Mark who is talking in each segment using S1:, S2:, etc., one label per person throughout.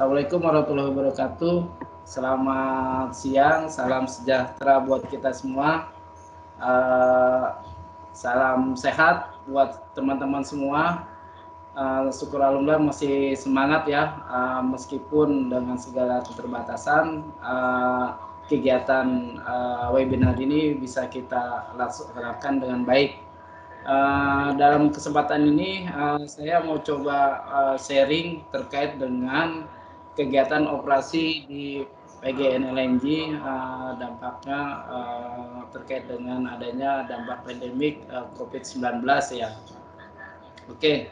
S1: Assalamualaikum warahmatullahi wabarakatuh. Selamat siang, salam sejahtera buat kita semua. Salam sehat buat teman-teman semua. Syukur alhamdulillah masih semangat ya, meskipun dengan segala keterbatasan, kegiatan webinar ini bisa kita laksanakan dengan baik. Dalam kesempatan ini saya mau coba sharing terkait dengan kegiatan operasi di PGN LNG, dampaknya terkait dengan adanya dampak pandemik COVID-19 ya. Oke,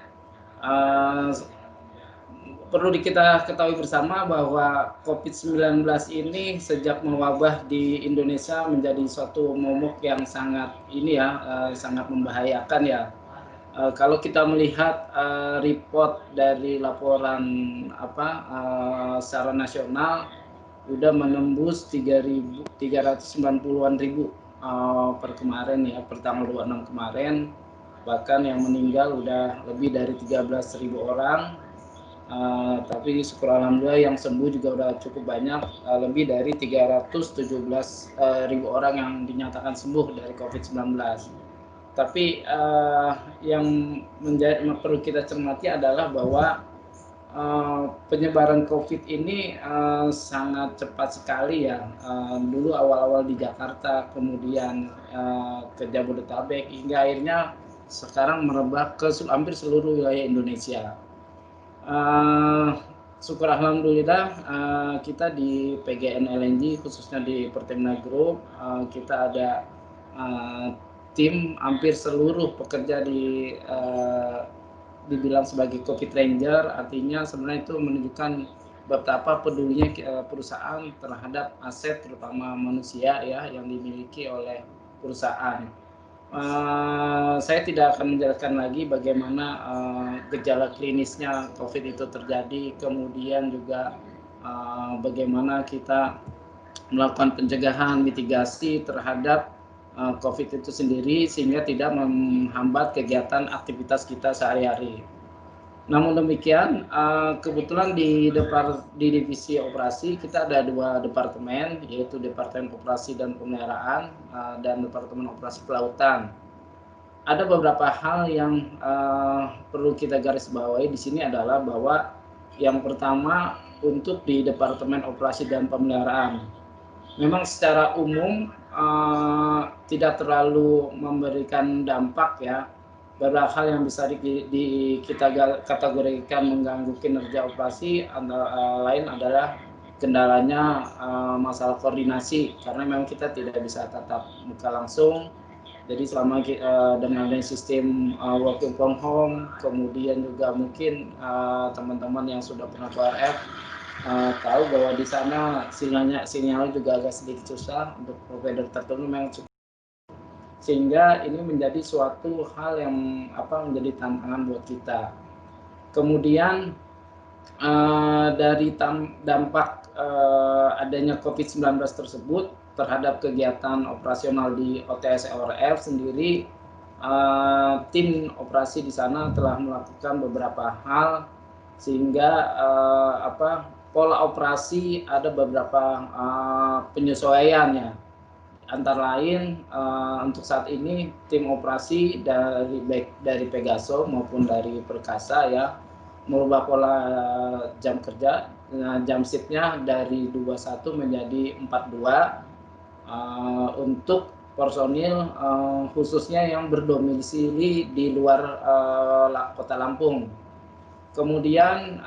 S1: perlu kita ketahui bersama bahwa COVID-19 ini sejak mewabah di Indonesia menjadi suatu momok yang sangat sangat membahayakan ya. Kalau kita melihat report dari laporan secara nasional udah menembus 390-an ribu per kemarin ya, per tanggal 26 kemarin, bahkan yang meninggal udah lebih dari 13.000 orang. Tapi syukur alhamdulillah yang sembuh juga udah cukup banyak, lebih dari 317.000 orang yang dinyatakan sembuh dari COVID-19. Tapi yang perlu kita cermati adalah bahwa penyebaran COVID ini sangat cepat sekali ya. Dulu awal-awal di Jakarta, kemudian ke Jabodetabek, hingga akhirnya sekarang merebak ke hampir seluruh wilayah Indonesia. Syukur alhamdulillah kita di PGN LNG khususnya di Pertamina Group, kita ada tim hampir seluruh pekerja dibilang sebagai COVID Ranger. Artinya sebenarnya itu menunjukkan betapa pedulinya perusahaan terhadap aset terutama manusia ya yang dimiliki oleh perusahaan. Saya tidak akan menjelaskan lagi bagaimana gejala klinisnya COVID itu terjadi, kemudian juga bagaimana kita melakukan pencegahan mitigasi terhadap COVID itu sendiri sehingga tidak menghambat kegiatan aktivitas kita sehari-hari. Namun demikian, kebetulan di divisi operasi kita ada 2 departemen, yaitu Departemen Operasi dan Pemeliharaan dan Departemen Operasi Kelautan. Ada beberapa hal yang perlu kita garis bawahi di sini adalah bahwa yang pertama untuk di Departemen Operasi dan Pemeliharaan, memang secara umum tidak terlalu memberikan dampak ya. Beberapa hal yang bisa kita kategorikan mengganggu kinerja operasi antara lain adalah kendalanya masalah koordinasi, karena memang kita tidak bisa tatap muka langsung. Jadi selama dengan sistem working from home, kemudian juga mungkin teman-teman yang sudah pernah ke RF tahu bahwa di sana sinyalnya juga agak sedikit susah untuk provider tertentu memang cukup, sehingga ini menjadi suatu hal yang menjadi tantangan buat kita. Kemudian dari dampak adanya COVID-19 tersebut terhadap kegiatan operasional di OTS ORF sendiri, tim operasi di sana telah melakukan beberapa hal sehingga pola operasi ada beberapa penyesuaian ya. Antara lain untuk saat ini tim operasi dari Pegaso maupun dari Perkasa ya merubah pola jam kerja, jam shiftnya dari 21 menjadi 42 untuk personil khususnya yang berdomisili di luar kota Lampung. Kemudian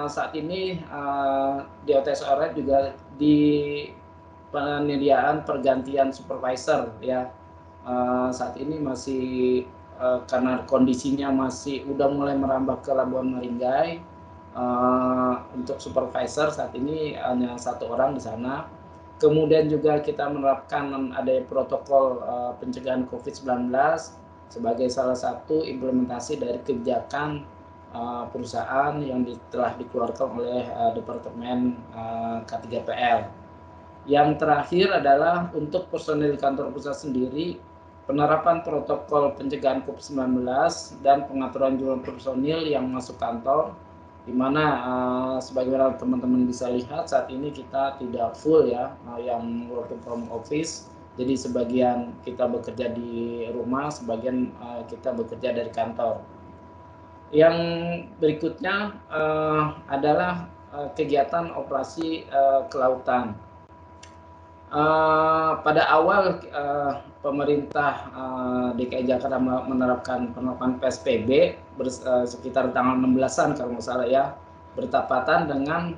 S1: saat ini di OTS ORF juga di penyediaan pergantian supervisor ya. Saat ini masih karena kondisinya masih udah mulai merambah ke Labuan Maringgai, untuk supervisor saat ini hanya 1 orang di sana. Kemudian juga kita menerapkan adanya protokol pencegahan COVID-19 sebagai salah satu implementasi dari kebijakan perusahaan yang telah dikeluarkan oleh Departemen K3PL. Yang terakhir adalah untuk personil kantor pusat sendiri, penerapan protokol pencegahan COVID-19 dan pengaturan jumlah personil yang masuk kantor di mana sebagaimana teman-teman bisa lihat saat ini kita tidak full ya yang working from office. Jadi sebagian kita bekerja di rumah, sebagian kita bekerja dari kantor. Yang berikutnya adalah kegiatan operasi kelautan. Pada awal pemerintah DKI Jakarta menerapkan PSBB sekitar tanggal 16-an kalau nggak salah ya, bertepatan dengan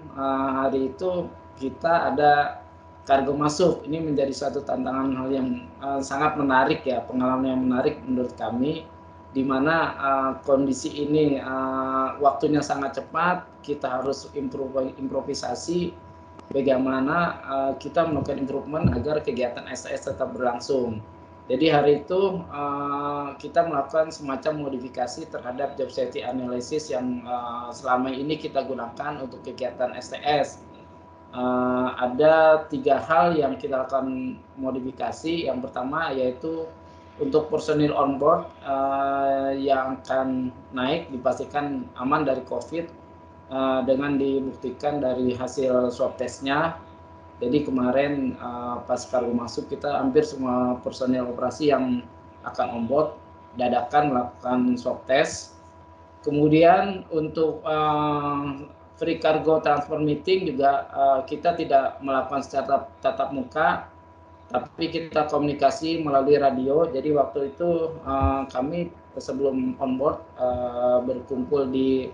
S1: hari itu kita ada kargo masuk. Ini menjadi suatu tantangan hal yang sangat menarik ya, pengalaman yang menarik menurut kami, di mana kondisi ini waktunya sangat cepat, kita harus improvisasi bagaimana kita melakukan improvement agar kegiatan STS tetap berlangsung. Jadi hari itu kita melakukan semacam modifikasi terhadap job safety analysis yang selama ini kita gunakan untuk kegiatan STS. Ada 3 hal yang kita lakukan modifikasi. Yang pertama yaitu untuk personil on board yang akan naik dipastikan aman dari COVID dengan dibuktikan dari hasil swab testnya. Jadi kemarin pas kargo masuk kita hampir semua personil operasi yang akan on board dadakan melakukan swab test. Kemudian untuk free cargo transfer meeting juga kita tidak melakukan secara tatap muka, tapi kita komunikasi melalui radio. Jadi waktu itu kami sebelum on board berkumpul di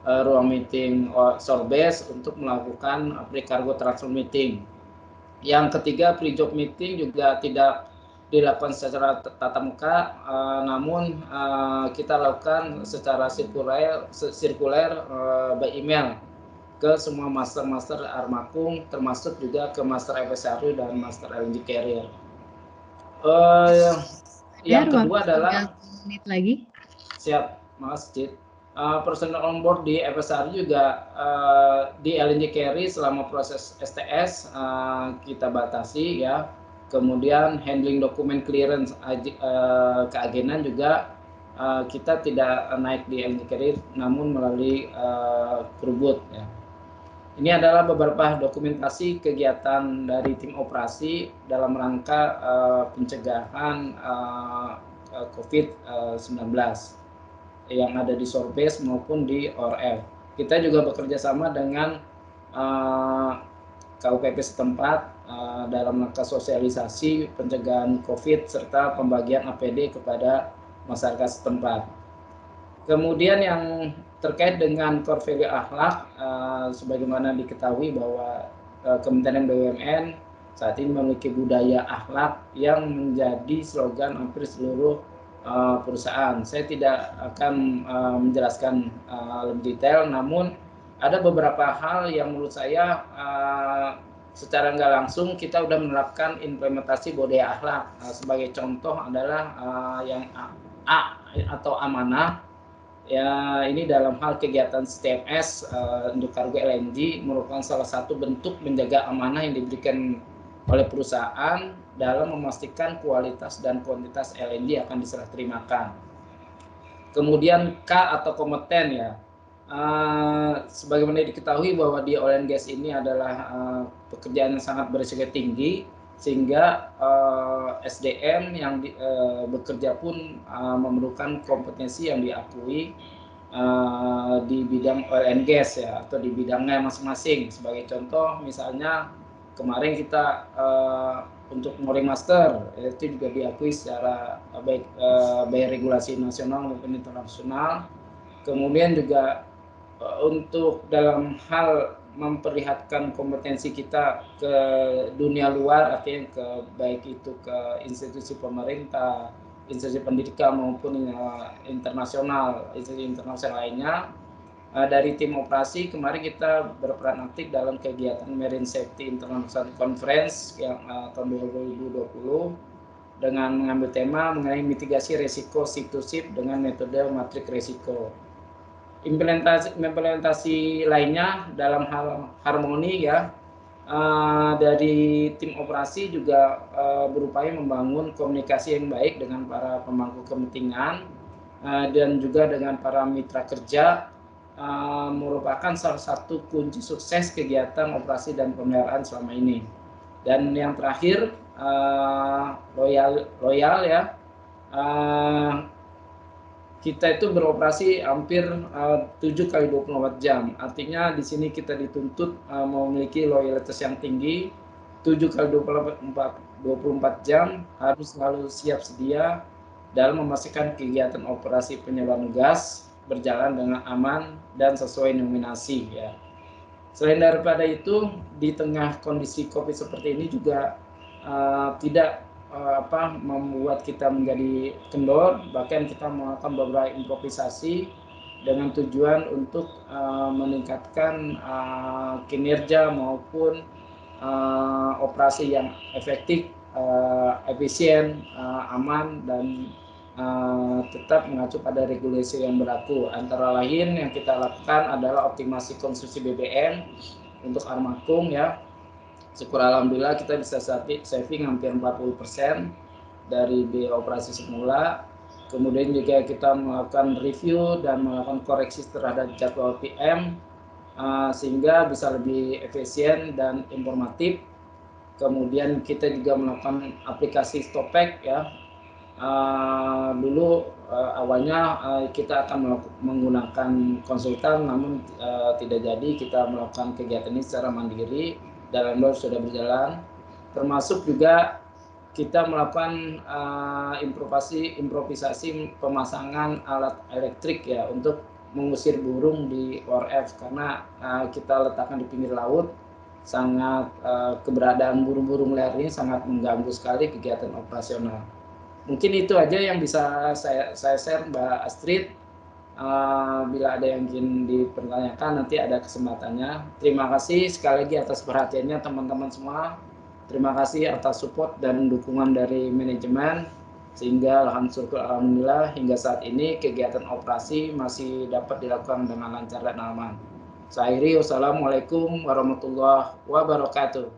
S1: ruang meeting Sorbes untuk melakukan free cargo transfer meeting. Yang ketiga, pre job meeting juga tidak dilakukan secara tatap muka, namun kita lakukan secara sirkuler by email ke semua master Armakum, termasuk juga ke master FSRU dan master LNG carrier. Yang kedua adalah
S2: menit lagi.
S1: Siap, Mas Cid. Personal on board di FSRU juga di LNG carry selama proses STS kita batasi ya. Kemudian handling dokumen clearance keagenan juga kita tidak naik di LNG carry namun melalui crewboat ya. Ini adalah beberapa dokumentasi kegiatan dari tim operasi dalam rangka pencegahan COVID-19 yang ada di Sorbes maupun di ORF. Kita juga bekerja sama dengan KUPP setempat dalam rangka sosialisasi pencegahan COVID serta pembagian APD kepada masyarakat setempat. Kemudian yang terkait dengan core value akhlak, sebagaimana diketahui bahwa Kementerian BUMN saat ini memiliki budaya akhlak yang menjadi slogan hampir seluruh perusahaan. Saya tidak akan menjelaskan lebih detail, namun ada beberapa hal yang menurut saya secara nggak langsung kita sudah menerapkan implementasi budaya akhlak. Sebagai contoh adalah yang A atau amanah. Ya, ini dalam hal kegiatan STMS untuk kargo LNG merupakan salah satu bentuk menjaga amanah yang diberikan oleh perusahaan dalam memastikan kualitas dan kuantitas LNG akan diserah terimakan. Kemudian K atau kompeten ya, sebagaimana diketahui bahwa di oil and gas ini adalah pekerjaan yang sangat berisiko tinggi, sehingga SDM yang bekerja pun memerlukan kompetensi yang diakui di bidang oil and gas ya, atau di bidangnya masing-masing. Sebagai contoh misalnya kemarin kita untuk mooring master itu juga diakui secara baik regulasi nasional maupun internasional. Kemudian juga untuk dalam hal memperlihatkan kompetensi kita ke dunia luar, artinya ke baik itu ke institusi pemerintah, institusi pendidikan maupun internasional, institusi internasional lainnya. Dari tim operasi kemarin kita berperan aktif dalam kegiatan Marine Safety International Conference yang tahun 2020 dengan mengambil tema mengenai mitigasi risiko ship to ship dengan metode matrik risiko. Implementasi lainnya dalam hal harmoni ya, dari tim operasi juga berupaya membangun komunikasi yang baik dengan para pemangku kepentingan dan juga dengan para mitra kerja merupakan salah satu kunci sukses kegiatan operasi dan pemeliharaan selama ini. Dan yang terakhir, loyal ya. Kita itu beroperasi hampir 7 kali 24 jam. Artinya di sini kita dituntut memiliki loyalitas yang tinggi, 7 kali 24 jam harus selalu siap sedia dalam memastikan kegiatan operasi penyaluran gas berjalan dengan aman dan sesuai nominasi ya. Selain daripada itu, di tengah kondisi COVID seperti ini juga tidak membuat kita menjadi kendor, bahkan kita melakukan beberapa improvisasi dengan tujuan untuk meningkatkan kinerja maupun operasi yang efektif, efisien, aman, dan tetap mengacu pada regulasi yang berlaku. Antara lain yang kita lakukan adalah optimasi konsumsi BBM untuk Armakum ya. Syukur alhamdulillah kita bisa saving hampir 40% dari biaya operasi semula. Kemudian juga kita melakukan review dan melakukan koreksi terhadap jadwal PM sehingga bisa lebih efisien dan informatif. Kemudian kita juga melakukan aplikasi Stopek ya. Dulu awalnya kita akan menggunakan konsultan, namun tidak jadi. Kita melakukan kegiatan ini secara mandiri dan Alhamdulillah sudah berjalan. Termasuk juga kita melakukan improvisasi pemasangan alat elektrik ya untuk mengusir burung di ORF, karena kita letakkan di pinggir laut. Sangat keberadaan burung-burung liar ini sangat mengganggu sekali kegiatan operasional. Mungkin itu aja yang bisa saya share, Mbak Astrid. Bila ada yang ingin dipertanyakan, nanti ada kesempatannya. Terima kasih sekali lagi atas perhatiannya teman-teman semua. Terima kasih atas support dan dukungan dari manajemen, sehingga alhamdulillah hingga saat ini kegiatan operasi masih dapat dilakukan dengan lancar dan aman. Saya akhiri, wassalamualaikum warahmatullahi wabarakatuh.